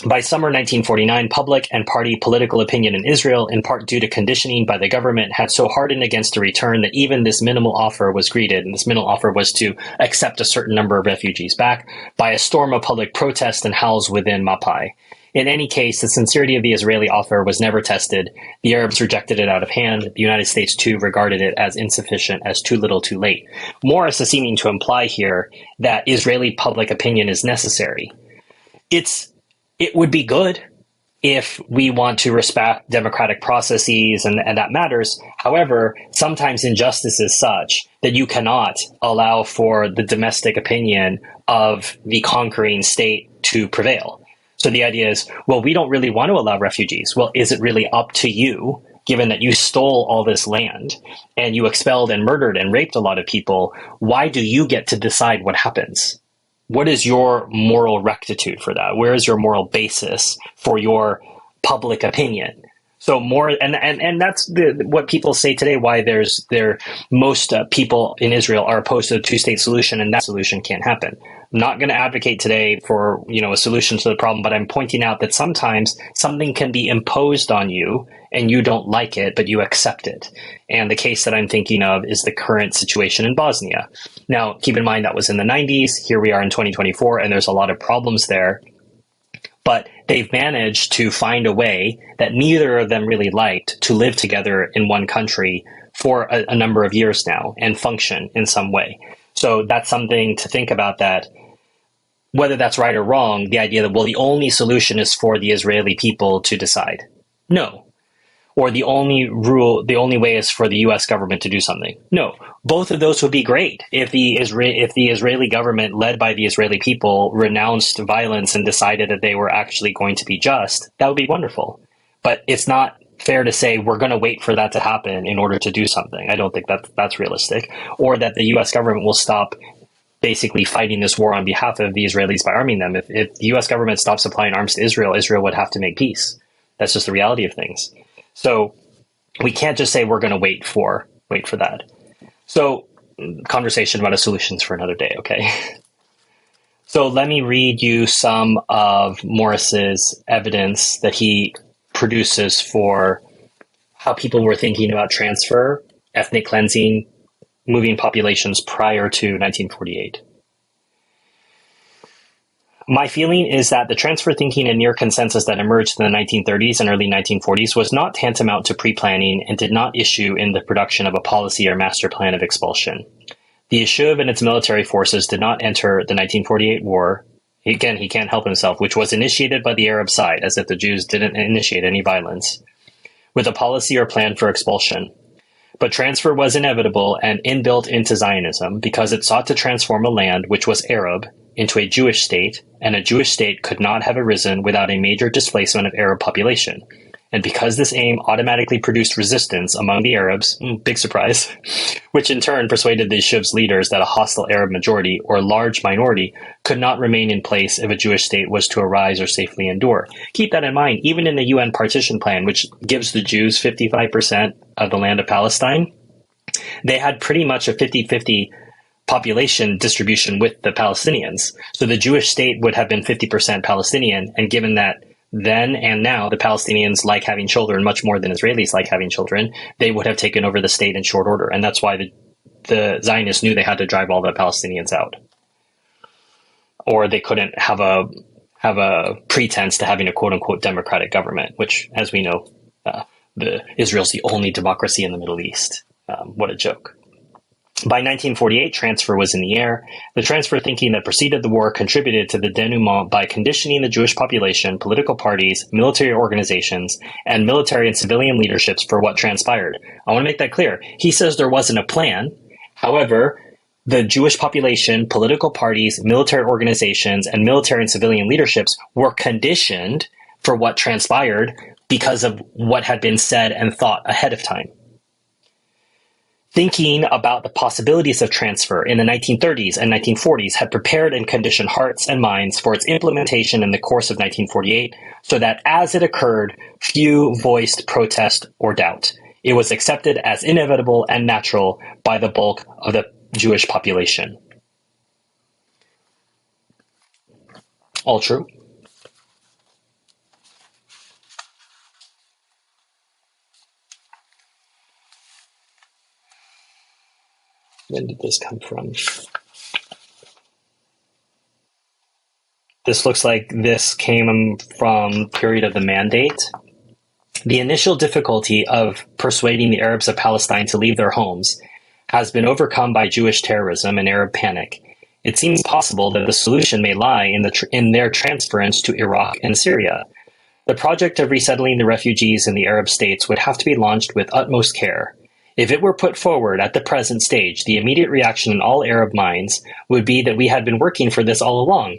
By summer 1949, public and party political opinion in Israel, in part due to conditioning by the government, had so hardened against a return that even this minimal offer was greeted, and this minimal offer was to accept a certain number of refugees back, by a storm of public protest and howls within Mapai. In any case, the sincerity of the Israeli offer was never tested. The Arabs rejected it out of hand. The United States, too, regarded it as insufficient, as too little too late. Morris is seeming to imply here that Israeli public opinion is necessary. It would be good if we want to respect democratic processes and that matters. However, sometimes injustice is such that you cannot allow for the domestic opinion of the conquering state to prevail. So the idea is, well, we don't really want to allow refugees. Well, is it really up to you, given that you stole all this land and you expelled and murdered and raped a lot of people? Why do you get to decide what happens? What is your moral rectitude for that? Where is your moral basis for your public opinion? So more, and that's what people say today, why most people in Israel are opposed to the two-state solution, and that solution can't happen. I'm not going to advocate today for, a solution to the problem, but I'm pointing out that sometimes something can be imposed on you and you don't like it, but you accept it. And the case that I'm thinking of is the current situation in Bosnia. Now, keep in mind that was in the 90s. Here we are in 2024, and there's a lot of problems there. But they've managed to find a way that neither of them really liked to live together in one country for a number of years now and function in some way. So that's something to think about, that whether that's right or wrong, the idea that, well, the only solution is for the Israeli people to decide. No. Or the only way is for the U.S. government to do something. No. Both of those would be great. If the Israeli government, led by the Israeli people, renounced violence and decided that they were actually going to be just, that would be wonderful. But it's not fair to say we're going to wait for that to happen in order to do something. I don't think that's realistic. Or that the U.S. government will stop basically fighting this war on behalf of the Israelis by arming them. If the U.S. government stops supplying arms to Israel, Israel would have to make peace. That's just the reality of things. So we can't just say we're going to wait for that. So conversation about a solutions for another day, okay? So let me read you some of Morris's evidence that he produces for how people were thinking about transfer, ethnic cleansing, moving populations prior to 1948. My feeling is that the transfer thinking and near consensus that emerged in the 1930s and early 1940s was not tantamount to pre-planning and did not issue in the production of a policy or master plan of expulsion. The Yishuv and its military forces did not enter the 1948 war. Again, he can't help himself, which was initiated by the Arab side, as if the Jews didn't initiate any violence, with a policy or plan for expulsion. But transfer was inevitable and inbuilt into Zionism because it sought to transform a land which was Arab into a Jewish state, and a Jewish state could not have arisen without a major displacement of Arab population. And because this aim automatically produced resistance among the Arabs, big surprise, which in turn persuaded the Yishuv's leaders that a hostile Arab majority or large minority could not remain in place if a Jewish state was to arise or safely endure. Keep that in mind, even in the UN partition plan, which gives the Jews 55% of the land of Palestine, they had pretty much a 50-50 population distribution with the Palestinians. So the Jewish state would have been 50% Palestinian, and given that then and now the Palestinians like having children much more than Israelis like having children, they would have taken over the state in short order. And that's why the Zionists knew they had to drive all the Palestinians out. Or they couldn't have a pretense to having a quote-unquote democratic government, which, as we know, Israel's the only democracy in the Middle East. What a joke. By 1948, transfer was in the air. The transfer thinking that preceded the war contributed to the denouement by conditioning the Jewish population, political parties, military organizations, and military and civilian leaderships for what transpired. I want to make that clear. He says there wasn't a plan. However, the Jewish population, political parties, military organizations, and military and civilian leaderships were conditioned for what transpired because of what had been said and thought ahead of time. Thinking about the possibilities of transfer in the 1930s and 1940s had prepared and conditioned hearts and minds for its implementation in the course of 1948, so that as it occurred, few voiced protest or doubt. It was accepted as inevitable and natural by the bulk of the Jewish population. All true. When did this come from? This looks like this came from period of the Mandate. The initial difficulty of persuading the Arabs of Palestine to leave their homes has been overcome by Jewish terrorism and Arab panic. It seems possible that the solution may lie in their transference to Iraq and Syria. The project of resettling the refugees in the Arab states would have to be launched with utmost care. If it were put forward at the present stage, the immediate reaction in all Arab minds would be that we had been working for this all along.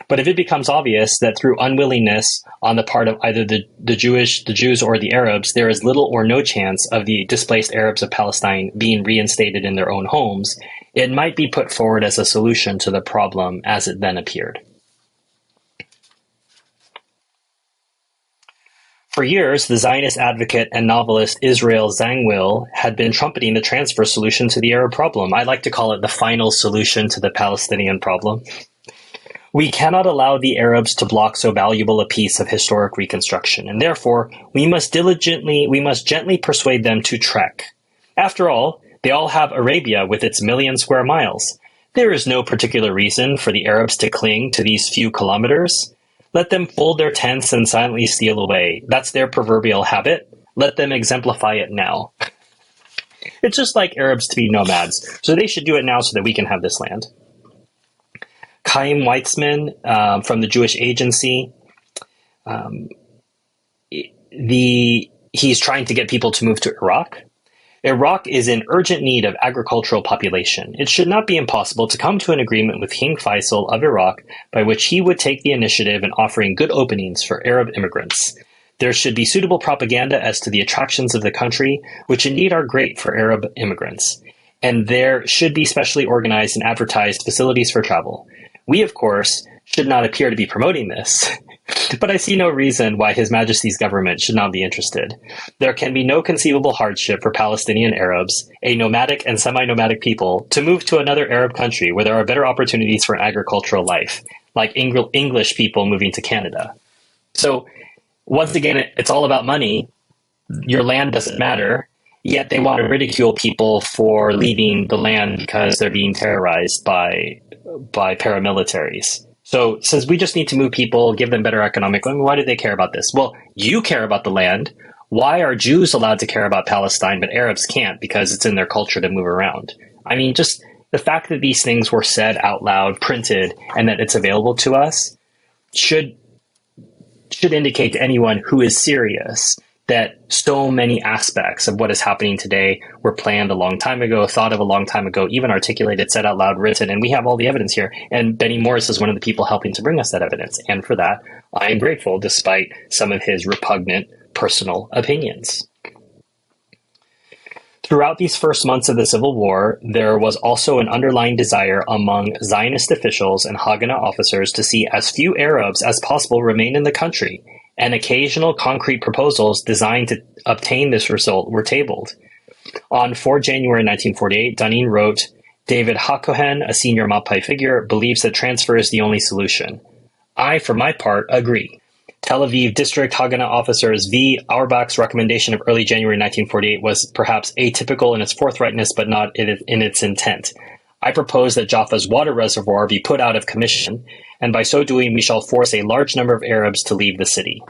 But if it becomes obvious that through unwillingness on the part of either the Jews or the Arabs, there is little or no chance of the displaced Arabs of Palestine being reinstated in their own homes, it might be put forward as a solution to the problem as it then appeared. For years, the Zionist advocate and novelist Israel Zangwill had been trumpeting the transfer solution to the Arab problem. I like to call it the final solution to the Palestinian problem. We cannot allow the Arabs to block so valuable a piece of historic reconstruction, and therefore we must gently persuade them to trek. After all, they all have Arabia with its 1,000,000 square miles. There is no particular reason for the Arabs to cling to these few kilometers. Let them fold their tents and silently steal away. That's their proverbial habit. Let them exemplify it now. It's just like Arabs to be nomads, so they should do it now so that we can have this land. Chaim Weizmann from the Jewish Agency, he's trying to get people to move to Iraq. Iraq is in urgent need of agricultural population. It should not be impossible to come to an agreement with King Faisal of Iraq by which he would take the initiative in offering good openings for Arab immigrants. There should be suitable propaganda as to the attractions of the country, which indeed are great for Arab immigrants. And there should be specially organized and advertised facilities for travel. We, of course, should not appear to be promoting this, but I see no reason why His Majesty's government should not be interested. There can be no conceivable hardship for Palestinian Arabs, a nomadic and semi-nomadic people, to move to another Arab country where there are better opportunities for an agricultural life, like English people moving to Canada. So, once again, it's all about money. Your land doesn't matter. Yet they want to ridicule people for leaving the land because they're being terrorized by paramilitaries. So since we just need to move people, give them better economic, why do they care about this? Well, you care about the land. Why are Jews allowed to care about Palestine, but Arabs can't because it's in their culture to move around? I mean, just the fact that these things were said out loud, printed, and that it's available to us should indicate to anyone who is serious that so many aspects of what is happening today were planned a long time ago, thought of a long time ago, even articulated, said out loud, written, and we have all the evidence here. And Benny Morris is one of the people helping to bring us that evidence. And for that, I am grateful, despite some of his repugnant personal opinions. Throughout these first months of the Civil War, there was also an underlying desire among Zionist officials and Haganah officers to see as few Arabs as possible remain in the country, and occasional concrete proposals designed to obtain this result were tabled. On 4 January 1948, Dunning wrote, David Hakohen, a senior Mapai figure, believes that transfer is the only solution. I, for my part, agree. Tel Aviv District Haganah officers V. Auerbach's recommendation of early January 1948 was perhaps atypical in its forthrightness, but not in its intent. I propose that Jaffa's water reservoir be put out of commission, and by so doing we shall force a large number of Arabs to leave the city.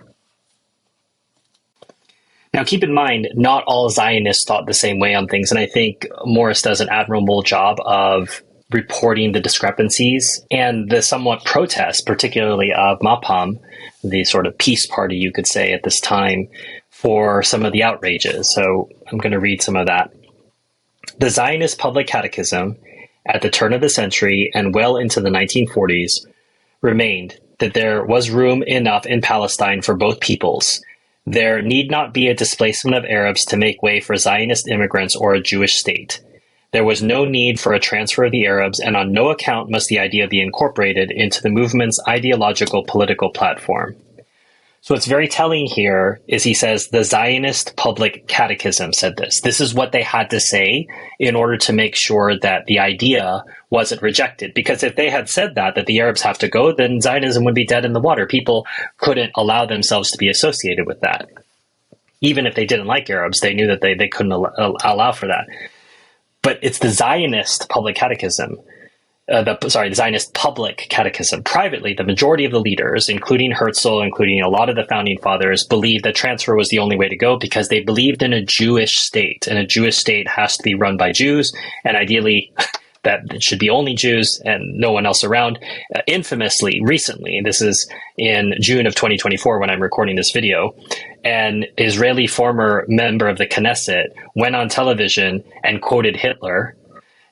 Now keep in mind, not all Zionists thought the same way on things, and I think Morris does an admirable job of reporting the discrepancies and the somewhat protest, particularly of Mapam, the sort of peace party, you could say, at this time, for some of the outrages. So I'm going to read some of that. The Zionist Public Catechism, at the turn of the century and well into the 1940s, remained that there was room enough in Palestine for both peoples. There need not be a displacement of Arabs to make way for Zionist immigrants or a Jewish state. There was no need for a transfer of the Arabs, and on no account must the idea be incorporated into the movement's ideological political platform. So what's very telling here is he says the Zionist Public Catechism said this. This is what they had to say in order to make sure that the idea wasn't rejected. Because if they had said that the Arabs have to go, then Zionism would be dead in the water. People couldn't allow themselves to be associated with that. Even if they didn't like Arabs, they knew that they couldn't allow for that. but it's the Zionist public catechism. The Zionist public catechism. Privately, the majority of the leaders, including Herzl, including a lot of the founding fathers, believed that transfer was the only way to go because they believed in a Jewish state, and a Jewish state has to be run by Jews, and ideally that it should be only Jews and no one else around. Infamously, recently, this is in June of 2024 when I'm recording this video, an Israeli former member of the Knesset went on television and quoted Hitler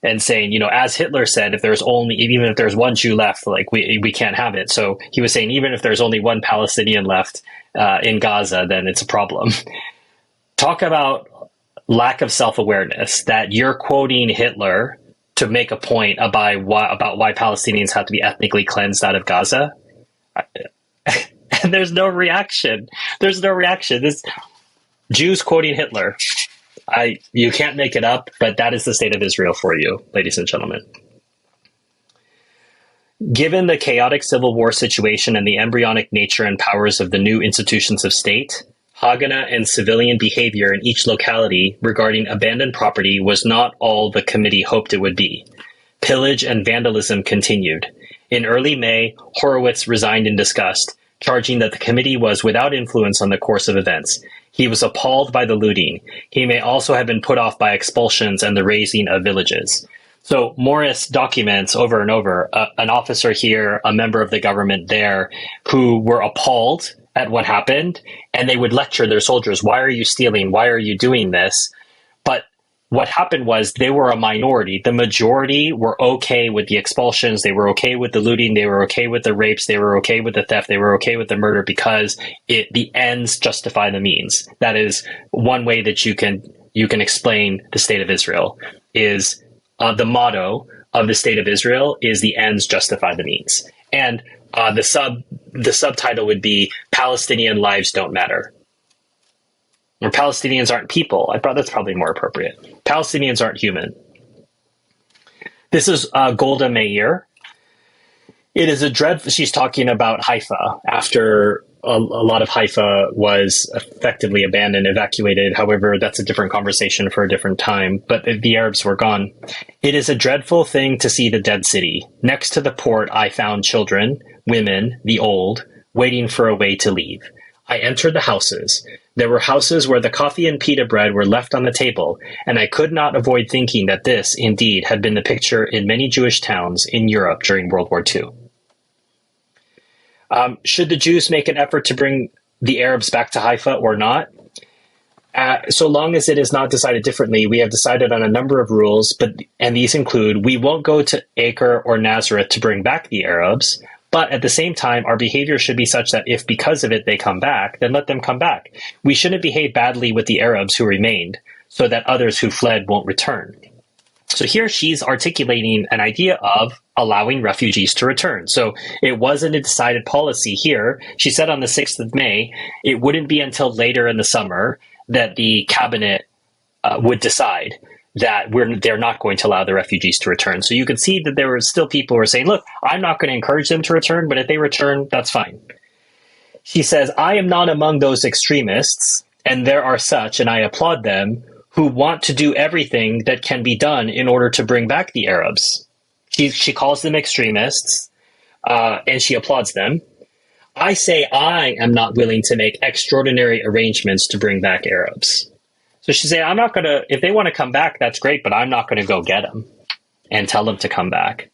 and saying, as Hitler said, even if there's one Jew left, like we can't have it. So he was saying, even if there's only one Palestinian left in Gaza, then it's a problem. Talk about lack of self-awareness, that you're quoting Hitler to make a point about why Palestinians have to be ethnically cleansed out of Gaza. And there's no reaction. This Jews quoting Hitler. You can't make it up, but that is the state of Israel for you, ladies and gentlemen. Given the chaotic civil war situation and the embryonic nature and powers of the new institutions of state, Haganah and civilian behavior in each locality regarding abandoned property was not all the committee hoped it would be. Pillage and vandalism continued. In early May, Horowitz resigned in disgust, charging that the committee was without influence on the course of events. He was appalled by the looting. He may also have been put off by expulsions and the razing of villages. So Morris documents over and over an officer here, a member of the government there, who were appalled at what happened, and they would lecture their soldiers, why are you stealing? Why are you doing this? But what happened was they were a minority. The majority were okay with the expulsions. They were okay with the looting. They were okay with the rapes. They were okay with the theft. They were okay with the murder because the ends justify the means. That is one way that you can explain the state of Israel. Is the motto of the state of Israel is the ends justify the means. And the subtitle would be Palestinian lives don't matter. Or Palestinians aren't people. That's probably more appropriate. Palestinians aren't human. This is Golda Meir. It is a dreadful. She's talking about Haifa after a lot of Haifa was effectively abandoned, evacuated. However, that's a different conversation for a different time. But the Arabs were gone. It is a dreadful thing to see the dead city. Next to the port, I found children, women, the old, waiting for a way to leave. I entered the houses. There were houses where the coffee and pita bread were left on the table, and I could not avoid thinking that this, indeed, had been the picture in many Jewish towns in Europe during World War II. Should the Jews make an effort to bring the Arabs back to Haifa or not? So long as it is not decided differently, we have decided on a number of rules, and these include, we won't go to Acre or Nazareth to bring back the Arabs, but at the same time, our behavior should be such that if because of it they come back, then let them come back. We shouldn't behave badly with the Arabs who remained, so that others who fled won't return. So here she's articulating an idea of allowing refugees to return. So it wasn't a decided policy here. She said on the 6th of May, it wouldn't be until later in the summer that the cabinet would decide that they're not going to allow the refugees to return. So you can see that there were still people who were saying, look, I'm not going to encourage them to return, but if they return, that's fine. She says, I am not among those extremists, and there are such, and I applaud them, who want to do everything that can be done in order to bring back the Arabs. She calls them extremists, and she applauds them. I say I am not willing to make extraordinary arrangements to bring back Arabs. So she said, I'm not going to, if they want to come back, that's great, but I'm not going to go get them and tell them to come back.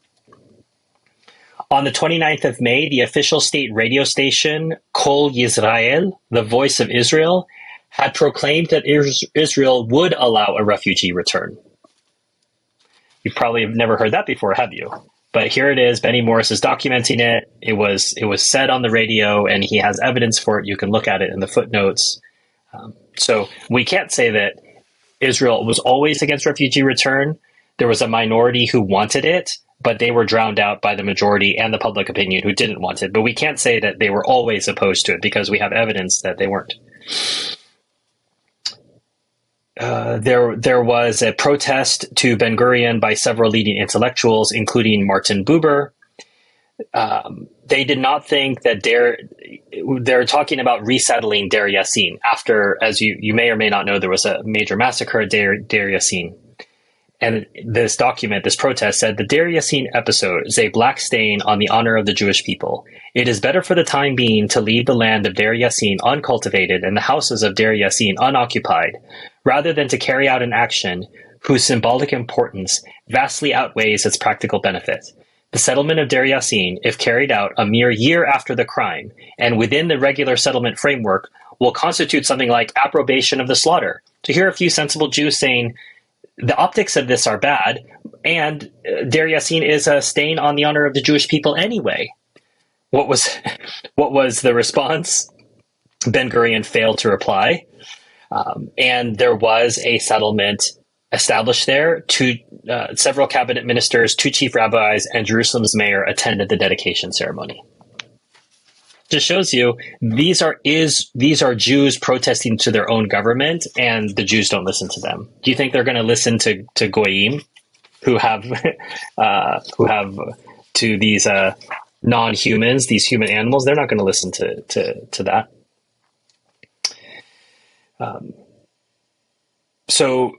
On the 29th of May, the official state radio station, Kol Yisrael, the Voice of Israel, had proclaimed that Israel would allow a refugee return. You probably have never heard that before, have you? But here it is. Benny Morris is documenting it. It was said on the radio, and he has evidence for it. You can look at it in the footnotes. So we can't say that Israel was always against refugee return. There was a minority who wanted it, but they were drowned out by the majority and the public opinion who didn't want it. But we can't say that they were always opposed to it because we have evidence that they weren't. There was a protest to Ben Gurion by several leading intellectuals, including Martin Buber. They did not think that they're talking about resettling Deir Yassin after, as you may or may not know, there was a major massacre at Deir Yassin. And this document, this protest said, the Deir Yassin episode is a black stain on the honor of the Jewish people. It is better for the time being to leave the land of Deir Yassin uncultivated and the houses of Deir Yassin unoccupied, rather than to carry out an action whose symbolic importance vastly outweighs its practical benefit. The settlement of Deir Yassin, if carried out a mere year after the crime, and within the regular settlement framework, will constitute something like approbation of the slaughter. To hear a few sensible Jews saying, the optics of this are bad, and Deir Yassin is a stain on the honor of the Jewish people anyway. What was the response? Ben Gurion failed to reply, and there was a settlement established there. Several cabinet ministers, 2 chief rabbis, and Jerusalem's mayor attended the dedication ceremony. Just shows you these are Jews protesting to their own government, and the Jews don't listen to them. Do you think they're going to listen to goyim, who have to these non-humans, these human animals? They're not going to listen to that. So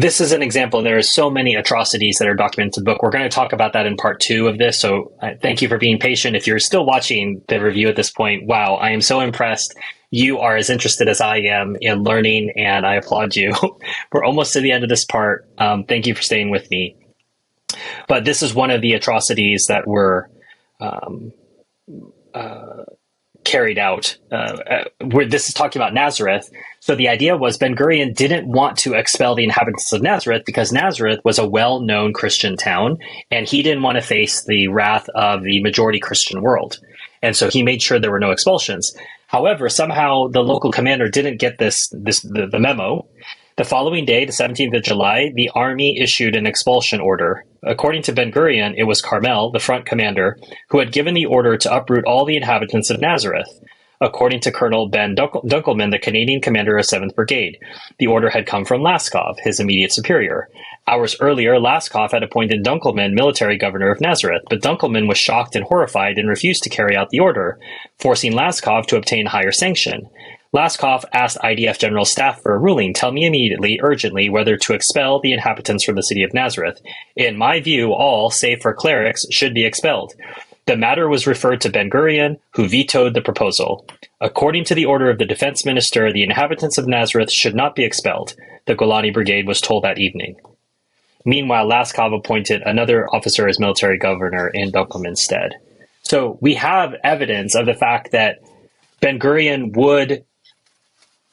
this is an example. There are so many atrocities that are documented in the book. We're going to talk about that in part 2 of this. So thank you for being patient. If you're still watching the review at this point, wow, I am so impressed. You are as interested as I am in learning, and I applaud you. We're almost to the end of this part. Thank you for staying with me. But this is one of the atrocities that were carried out, where this is talking about Nazareth. So the idea was Ben Gurion didn't want to expel the inhabitants of Nazareth because Nazareth was a well-known Christian town, and he didn't want to face the wrath of the majority Christian world. And so he made sure there were no expulsions. However, somehow the local commander didn't get the memo. The following day, the 17th of July, the army issued an expulsion order. According to Ben Gurion, it was Carmel, the front commander, who had given the order to uproot all the inhabitants of Nazareth. According to Colonel Ben Dunkelman, the Canadian commander of 7th Brigade, the order had come from Laskov, his immediate superior. Hours earlier, Laskov had appointed Dunkelman military governor of Nazareth, but Dunkelman was shocked and horrified and refused to carry out the order, forcing Laskov to obtain higher sanction. Laskov asked IDF General Staff for a ruling. Tell me immediately, urgently, whether to expel the inhabitants from the city of Nazareth. In my view, all, save for clerics, should be expelled. The matter was referred to Ben Gurion, who vetoed the proposal. According to the order of the defense minister, the inhabitants of Nazareth should not be expelled, the Golani Brigade was told that evening. Meanwhile, Laskov appointed another officer as military governor in Dunkelman's stead. So we have evidence of the fact that Ben Gurion would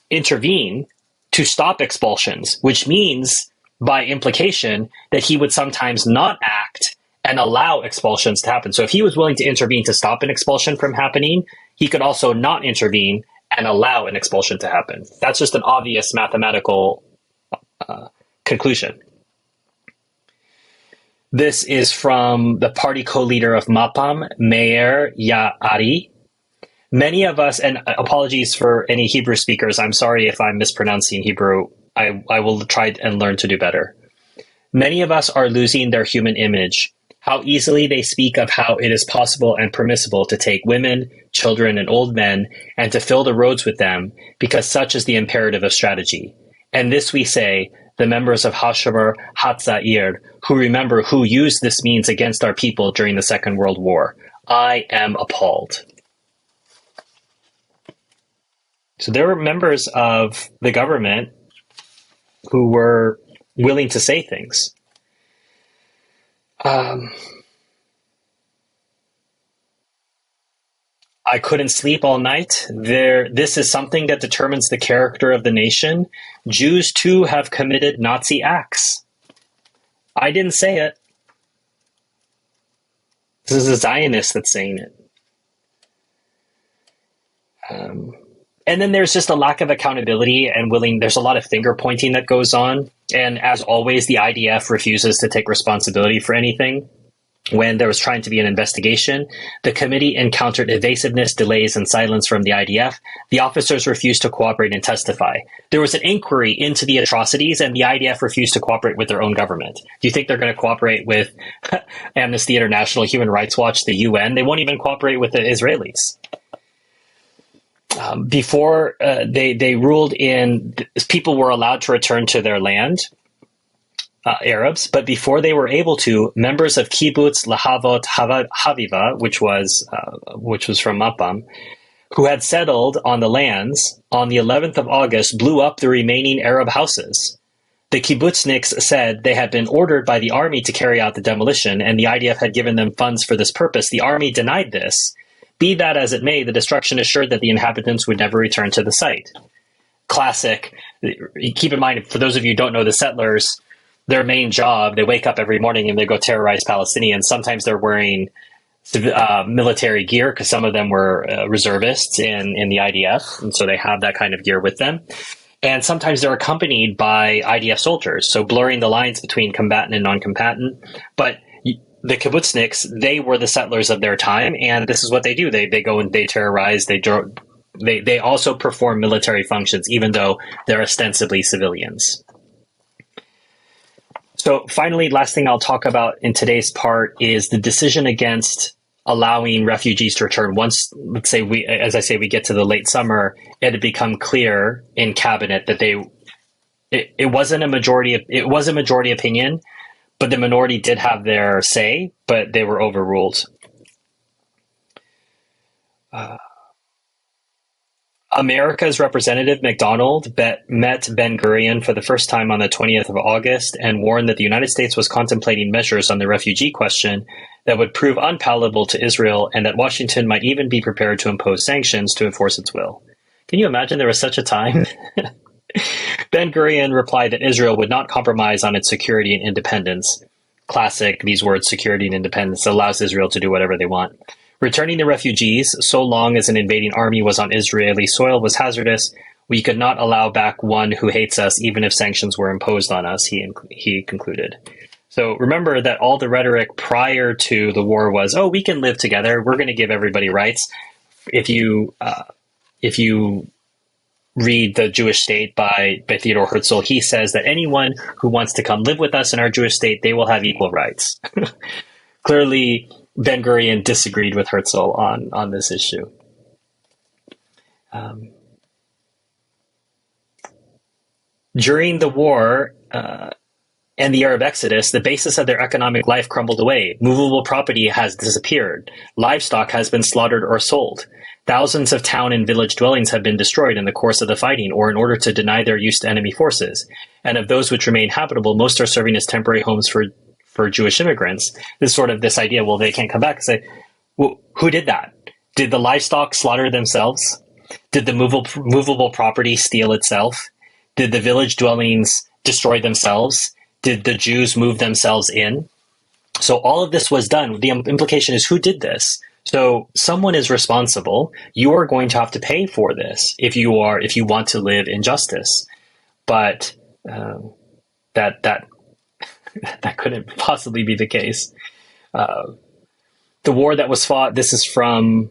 intervene to stop expulsions, which means by implication that he would sometimes not act and allow expulsions to happen. So if he was willing to intervene to stop an expulsion from happening, he could also not intervene and allow an expulsion to happen. That's just an obvious mathematical conclusion. This is from the party co-leader of Mapam, Meir Yaari. Many of us, and apologies for any Hebrew speakers, I'm sorry if I'm mispronouncing Hebrew. I will try and learn to do better. Many of us are losing their human image. How easily they speak of how it is possible and permissible to take women, children, and old men and to fill the roads with them, because such is the imperative of strategy. And this we say, the members of Hashomer Hatzair, who remember who used this means against our people during the Second World War. I am appalled. So there were members of the government who were willing to say things. I couldn't sleep all night. This is something that determines the character of the nation. Jews, too, have committed Nazi acts. I didn't say it. This is a Zionist that's saying it. And then there's just a lack of accountability and there's a lot of finger pointing that goes on. And as always, the IDF refuses to take responsibility for anything. When there was trying to be an investigation, the committee encountered evasiveness, delays, and silence from the IDF. The officers refused to cooperate and testify. There was an inquiry into the atrocities, and the IDF refused to cooperate with their own government. Do you think they're going to cooperate with Amnesty International, Human Rights Watch, the UN? They won't even cooperate with the Israelis. Before they ruled in, people were allowed to return to their land. Arabs, but before they were able to, members of Kibbutz Lahavot Haviva, which was from Mapam, who had settled on the lands on the 11th of August, blew up the remaining Arab houses. The kibbutzniks said they had been ordered by the army to carry out the demolition, and the IDF had given them funds for this purpose. The army denied this. Be that as it may, the destruction assured that the inhabitants would never return to the site. Classic. Keep in mind, for those of you who don't know, the settlers, their main job, they wake up every morning and they go terrorize Palestinians. Sometimes they're wearing military gear because some of them were reservists in the IDF, and so they have that kind of gear with them. And sometimes they're accompanied by IDF soldiers, so blurring the lines between combatant and non-combatant. But the kibbutzniks, they were the settlers of their time, and this is what they do. They go and they terrorize, they also perform military functions, even though they're ostensibly civilians. So finally, last thing I'll talk about in today's part is the decision against allowing refugees to return. Once, let's say we get to the late summer, it had become clear in cabinet that it was a majority opinion, but the minority did have their say, but they were overruled. America's representative McDonald met Ben-Gurion for the first time on the 20th of August and warned that the United States was contemplating measures on the refugee question that would prove unpalatable to Israel, and that Washington might even be prepared to impose sanctions to enforce its will. Can you imagine there was such a time? Ben-Gurion replied that Israel would not compromise on its security and independence. Classic, these words, security and independence, allows Israel to do whatever they want. Returning the refugees, so long as an invading army was on Israeli soil, was hazardous. We could not allow back one who hates us, even if sanctions were imposed on us, he concluded. So remember that all the rhetoric prior to the war was, oh, we can live together. We're going to give everybody rights. If you read The Jewish State by Theodore Herzl, he says that anyone who wants to come live with us in our Jewish state, they will have equal rights. Clearly, Ben-Gurion disagreed with Herzl on this issue. During the war and the Arab exodus, the basis of their economic life crumbled away. Movable property has disappeared. Livestock has been slaughtered or sold. Thousands of town and village dwellings have been destroyed in the course of the fighting or in order to deny their use to enemy forces. And of those which remain habitable, most are serving as temporary homes for Jewish immigrants. There's sort of this idea, well, they can't come back. Say, well, who did that? Did the livestock slaughter themselves? Did the movable property steal itself? Did the village dwellings destroy themselves? Did the Jews move themselves in? So all of this was done. The implication is, who did this? So someone is responsible. You are going to have to pay for this if you want to live in justice. But that couldn't possibly be the case. The war that was fought, this is from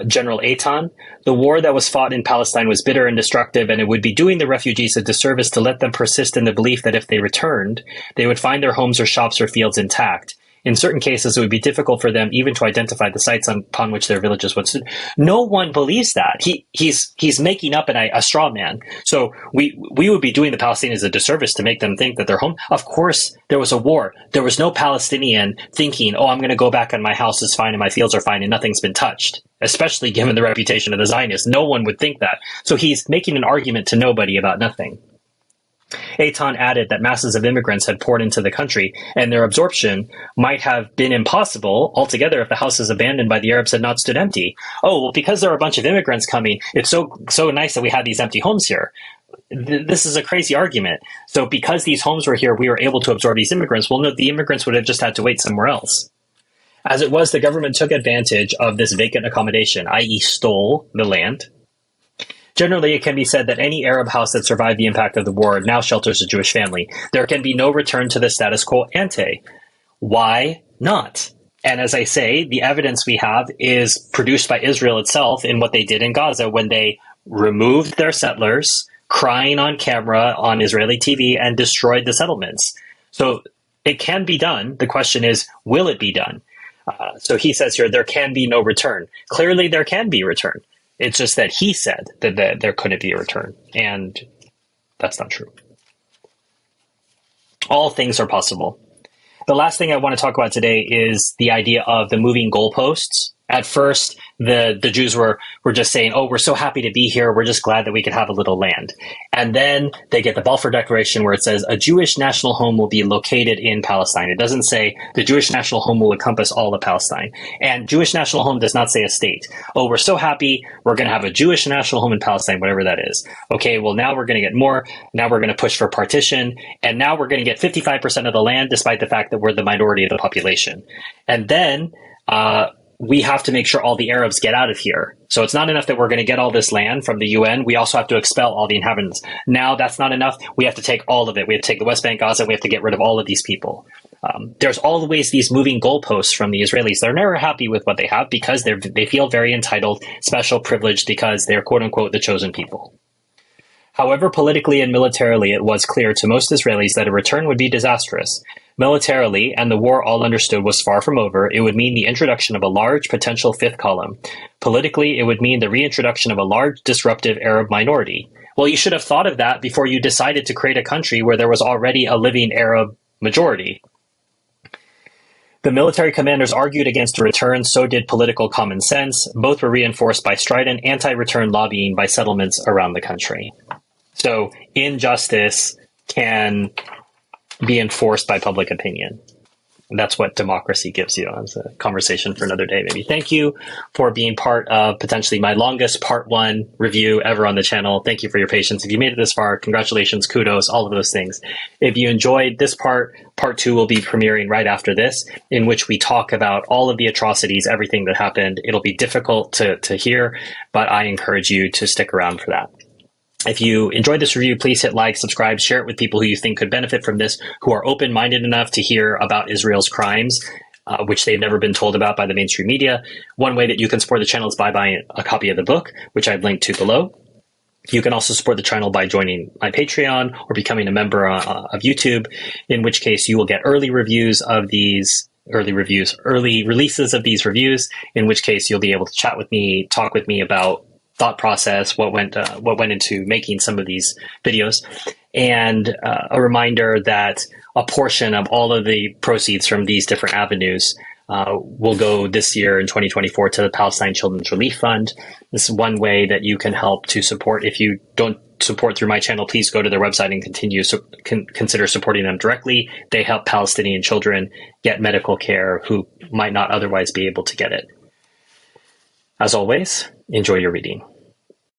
General Eitan, the war that was fought in Palestine was bitter and destructive, and it would be doing the refugees a disservice to let them persist in the belief that if they returned, they would find their homes or shops or fields intact. In certain cases, it would be difficult for them even to identify the sites upon which their villages would stood. No one believes that. He's making up a straw man. So we would be doing the Palestinians a disservice to make them think that they're home. Of course, there was a war. There was no Palestinian thinking, oh, I'm going to go back and my house is fine and my fields are fine and nothing's been touched, especially given the reputation of the Zionists. No one would think that. So he's making an argument to nobody about nothing. Eitan added that masses of immigrants had poured into the country, and their absorption might have been impossible altogether if the houses abandoned by the Arabs had not stood empty. Oh, well, because there are a bunch of immigrants coming, it's so nice that we had these empty homes here. This is a crazy argument. So because these homes were here, we were able to absorb these immigrants. Well, no, the immigrants would have just had to wait somewhere else. As it was, the government took advantage of this vacant accommodation, i.e. stole the land. Generally, it can be said that any Arab house that survived the impact of the war now shelters a Jewish family. There can be no return to the status quo ante. Why not? And as I say, the evidence we have is produced by Israel itself in what they did in Gaza when they removed their settlers, crying on camera on Israeli TV, and destroyed the settlements. So it can be done. The question is, will it be done? So he says here, there can be no return. Clearly, there can be return. It's just that he said that there couldn't be a return, and that's not true. All things are possible. The last thing I want to talk about today is the idea of the moving goalposts. At first, the Jews were just saying, oh, we're so happy to be here. We're just glad that we could have a little land. And then they get the Balfour Declaration where it says a Jewish national home will be located in Palestine. It doesn't say the Jewish national home will encompass all of Palestine. And Jewish national home does not say a state. Oh, we're so happy. We're going to have a Jewish national home in Palestine, whatever that is. Okay, well, now we're going to get more. Now we're going to push for partition. And now we're going to get 55% of the land, despite the fact that we're the minority of the population. And then, we have to make sure all the Arabs get out of here. So it's not enough that we're going to get all this land from the UN. We also have to expel all the inhabitants. Now that's not enough. We have to take all of it. We have to take the West Bank, Gaza. We have to get rid of all of these people. There's always these moving goalposts from the Israelis. They're never happy with what they have because they feel very entitled, special, privileged because they're quote unquote the chosen people. However, politically and militarily, it was clear to most Israelis that a return would be disastrous. Militarily, and the war all understood was far from over, it would mean the introduction of a large potential fifth column. Politically, it would mean the reintroduction of a large disruptive Arab minority. Well, you should have thought of that before you decided to create a country where there was already a living Arab majority. The military commanders argued against a return, so did political common sense. Both were reinforced by strident anti-return lobbying by settlements around the country. So injustice can be enforced by public opinion. And that's what democracy gives you. It's a conversation for another day, maybe. Thank you for being part of potentially my longest part 1 review ever on the channel. Thank you for your patience. If you made it this far, congratulations, kudos, all of those things. If you enjoyed this part 2 will be premiering right after this, in which we talk about all of the atrocities, everything that happened. It'll be difficult to hear, but I encourage you to stick around for that. If you enjoyed this review, please hit like, subscribe, share it with people who you think could benefit from this, who are open-minded enough to hear about Israel's crimes, which they've never been told about by the mainstream media. One way that you can support the channel is by buying a copy of the book, which I've linked to below. You can also support the channel by joining my Patreon or becoming a member of YouTube, in which case you will get early releases of these reviews, in which case you'll be able to chat with me, talk with me about thought process, what went into making some of these videos, and a reminder that a portion of all of the proceeds from these different avenues will go this year in 2024 to the Palestine Children's Relief Fund. This is one way that you can help to support. If you don't support through my channel, please go to their website and consider supporting them directly. They help Palestinian children get medical care who might not otherwise be able to get it. As always, enjoy your reading.